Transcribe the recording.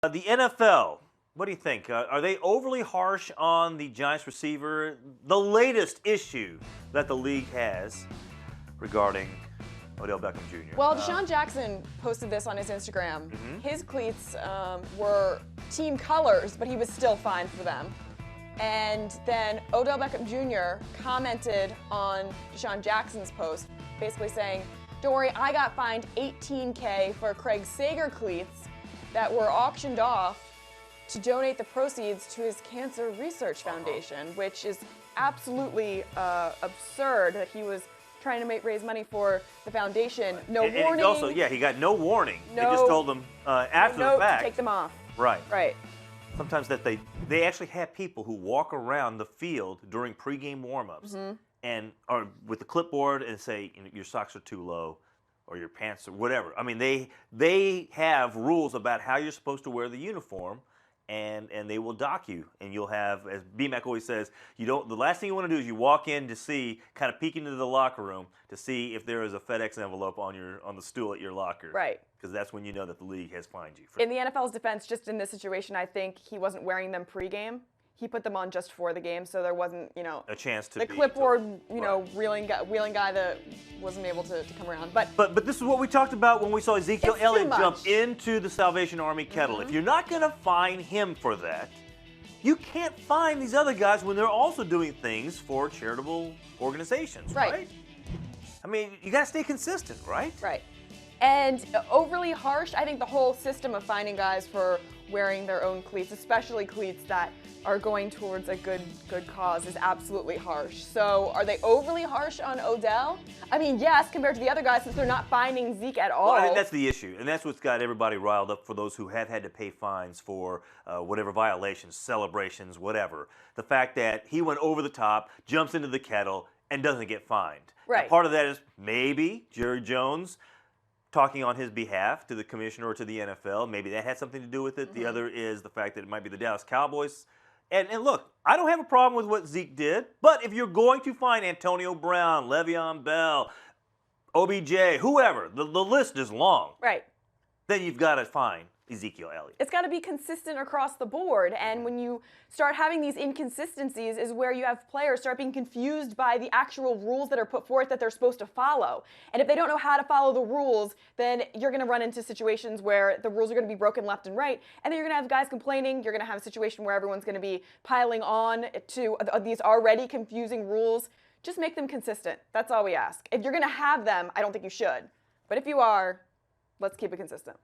The NFL, what do you think? Are they overly harsh on the Giants receiver? The latest issue that the league has regarding Odell Beckham Jr. Well, Deshaun Jackson posted this on his Instagram. His cleats were team colors, but he was still fined for them. And then Odell Beckham Jr. commented on Deshaun Jackson's post, basically saying, "Don't worry, I got fined $18K for Craig Sager cleats that were auctioned off to donate the proceeds to his Cancer Research Foundation," which is absolutely absurd that he was trying to raise money for the foundation. No warning. Also, yeah, he got no warning. No, they just told him after no the fact to take them off. Right. Right. Sometimes that they actually have people who walk around the field during pregame warm-ups and are with the clipboard and say, your socks are too low, or your pants or whatever. I mean, they have rules about how you're supposed to wear the uniform, and they will dock you. And you'll have, as BMAC always says, the last thing you want to do is you walk in to see, kind of peek into the locker room to see if there is a FedEx envelope on the stool at your locker. Right. Because that's when you know that the league has fined you. In the NFL's defense, just in this situation, I think he wasn't wearing them pregame. He put them on just for the game, so there wasn't, a chance to the clipboard, wheeling guy that wasn't able to come around. But this is what we talked about when we saw Ezekiel Elliott jump into the Salvation Army kettle. If you're not going to fine him for that, you can't fine these other guys when they're also doing things for charitable organizations, right? I mean, you got to stay consistent, right? Right. And overly harsh, I think the whole system of fining guys for wearing their own cleats, especially cleats that are going towards a good cause, is absolutely harsh. So are they overly harsh on Odell? I mean, yes, compared to the other guys, since they're not fining Zeke at all. Well, I think that's the issue, and that's what's got everybody riled up for those who have had to pay fines for whatever violations, celebrations, whatever. The fact that he went over the top, jumps into the kettle, and doesn't get fined. Right. Now, part of that is maybe Jerry Jones talking on his behalf to the commissioner or to the NFL. Maybe that had something to do with it. The other is the fact that it might be the Dallas Cowboys. And look, I don't have a problem with what Zeke did, but if you're going to find Antonio Brown, Le'Veon Bell, OBJ, whoever, the list is long. Right. Then you've got to find Ezekiel Elliott. It's got to be consistent across the board, and when you start having these inconsistencies is where you have players start being confused by the actual rules that are put forth that they're supposed to follow. And if they don't know how to follow the rules, then you're going to run into situations where the rules are going to be broken left and right, and then you're going to have guys complaining. You're going to have a situation where everyone's going to be piling on to these already confusing rules. Just make them consistent. That's all we ask. If you're going to have them, I don't think you should. But if you are, let's keep it consistent.